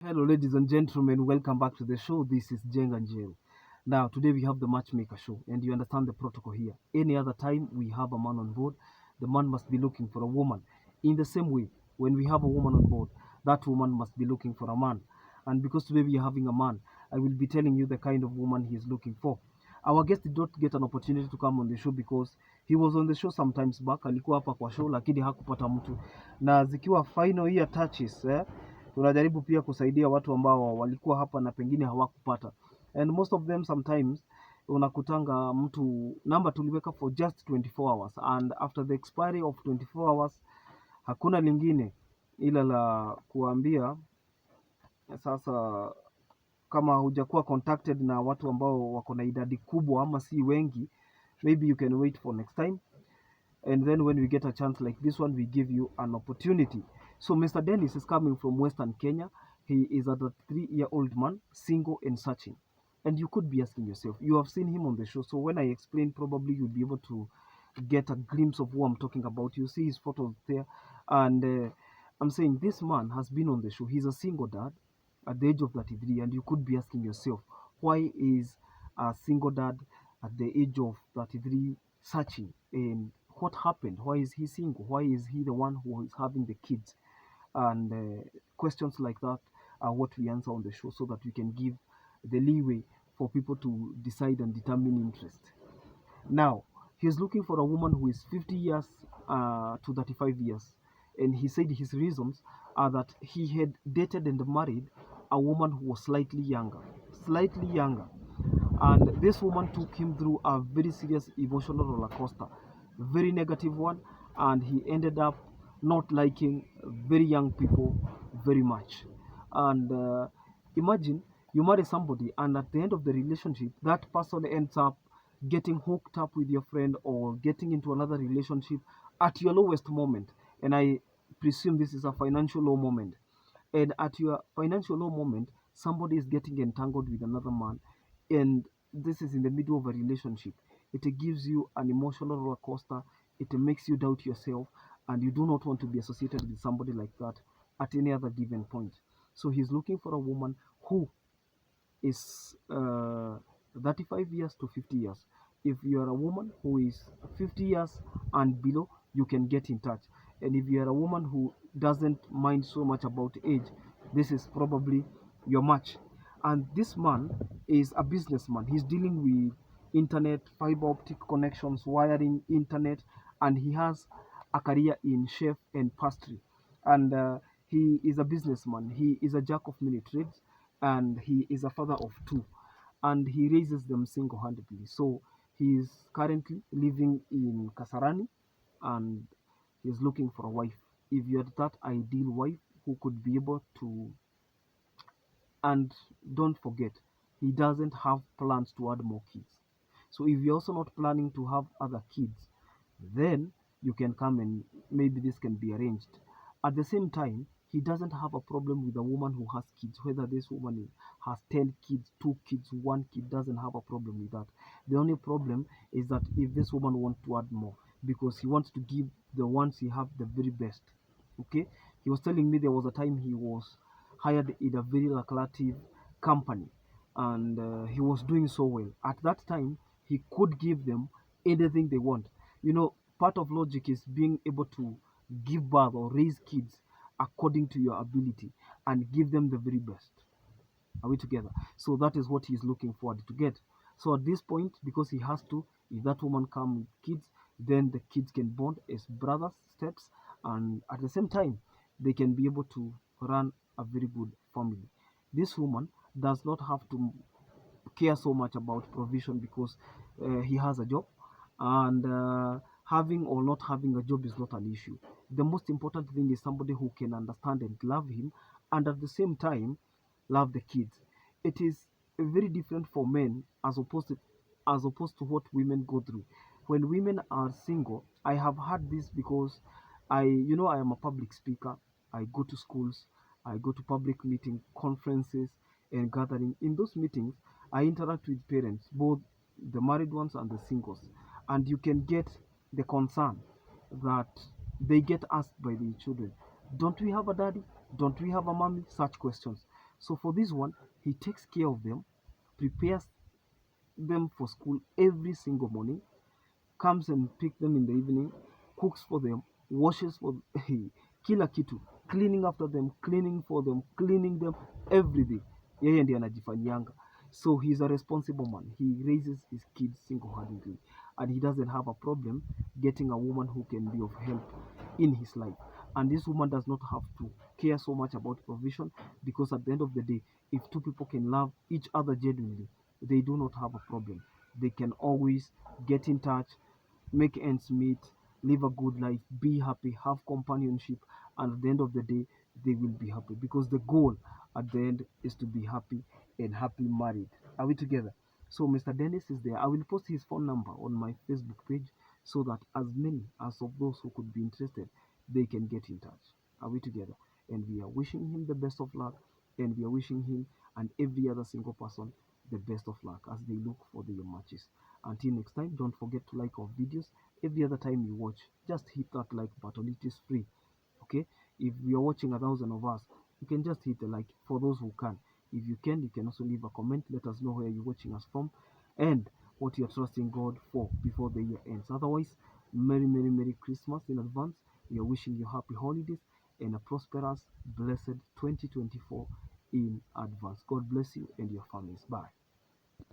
Hello, ladies and gentlemen. Welcome back to the show. This is Jeng and Jail. Now, today we have the Matchmaker show, and you understand the protocol here. Any other time we have a man on board, the man must be looking for a woman. In the same way, when we have a woman on board, that woman must be looking for a man. And because today we are having a man, I will be telling you the kind of woman he is looking for. Our guest did not get an opportunity to come on the show because he was on the show sometimes back. Alikuwa hapa kwa show lakini hakupata mtu, na zikiwa final year touches tunajaribu pia kusaidia watu ambao walikuwa hapa na pengine hawakupata, and most of them sometimes unakutanga mtu namba tuliweka for just 24 hours, and after the expiry of 24 hours hakuna lingine ila la kuambia sasa, kama hujakuwa contacted na watu ambao wako na idadi kubwa ama si wengi, maybe you can wait for next time, and then when we get a chance like this one, we give you an opportunity. So Mr. Dennis is coming from Western Kenya. He is a 3-year-old man, single and searching. And you could be asking yourself, you have seen him on the show, so when I explain, probably you'll be able to get a glimpse of who I'm talking about. You see his photos there, and I'm saying this man has been on the show. He's a single dad at the age of 33, and you could be asking yourself, why is a single dad at the age of 33 searching? And what happened? Why is he single? Why is he the one who is having the kids? And questions like that are what we answer on the show so that we can give the leeway for people to decide and determine interest. Now, he's looking for a woman who is 50 years to 35 years. And he said his reasons are that he had dated and married a woman who was slightly younger. Slightly younger. And this woman took him through a very serious emotional roller coaster, very negative one, and he ended up not liking very young people very much. And imagine you marry somebody, and at the end of the relationship, that person ends up getting hooked up with your friend or getting into another relationship at your lowest moment. And I presume this is a financial low moment. And at your financial low moment, somebody is getting entangled with another man, and this is in the middle of a relationship. It gives you an emotional roller coaster. It makes you doubt yourself, and you do not want to be associated with somebody like that at any other given point. So he's looking for a woman who is 35 years to 50 years. If you are a woman who is 50 years and below, you can get in touch. And if you are a woman who doesn't mind so much about age, this is probably your match. And this man is a businessman. He's dealing with internet, fiber optic connections, wiring, internet, and he has a career in chef and pastry. And he is a businessman. He is a jack of many trades, and he is a father of two, and he raises them single-handedly. So he is currently living in Kasarani, and he is looking for a wife. If you're that ideal wife who could be able to, and don't forget, he doesn't have plans to add more kids. So if you're also not planning to have other kids, then you can come and maybe this can be arranged. At the same time, he doesn't have a problem with a woman who has kids, whether this woman has 10 kids, 2 kids, 1 kid, doesn't have a problem with that. The only problem is that if this woman wants to add more, because he wants to give the ones he have the very best. Okay, he was telling me there was a time he was hired in a very lucrative company, and he was doing so well. At that time, he could give them anything they want. You know, part of logic is being able to give birth or raise kids according to your ability and give them the very best. Are we together? So that is what he's looking forward to get. So at this point, because he has to, if that woman come with kids, then the kids can bond as brothers, steps, and at the same time, they can be able to run a very good family. This woman does not have to care so much about provision because he has a job, and having or not having a job is not an issue. The most important thing is somebody who can understand and love him, and at the same time love the kids. It is very different for men as opposed to what women go through. When women are single, I have had this because I am a public speaker. I go to schools, I go to public meeting, conferences, and gathering. In those meetings, I interact with parents, both the married ones and the singles, and you can get the concern that they get asked by the children. Don't we have a daddy? Don't we have a mommy? Such questions. So for this one, he takes care of them, prepares them for school every single morning, comes and pick them in the evening, cooks for them, washes for kila kitu, cleaning after them, cleaning for them, cleaning them, everything. Yeye ndiye anajifanyianga. So he's a responsible man. He raises his kids single-handedly, and he doesn't have a problem getting a woman who can be of help in his life. And this woman does not have to care so much about provision, because at the end of the day, if two people can love each other genuinely, they do not have a problem. They can always get in touch, make ends meet, live a good life, be happy, have companionship, and at the end of the day, they will be happy, because the goal at the end is to be happy and happily married. Are we together? So Mr. Dennis is there. I will post his phone number on my Facebook page so that as many as of those who could be interested, they can get in touch. Are we together? And we are wishing him the best of luck, and we are wishing him and every other single person the best of luck as they look for their matches. Until next time, don't forget to like our videos. Every other time you watch, just hit that like button. It is free. Okay? If you are watching 1,000 of us, you can just hit the like for those who can. If you can also leave a comment. Let us know where you're watching us from and what you're trusting God for before the year ends. Otherwise, Merry Christmas in advance. We are wishing you happy holidays and a prosperous, blessed 2024 in advance. God bless you and your families. Bye.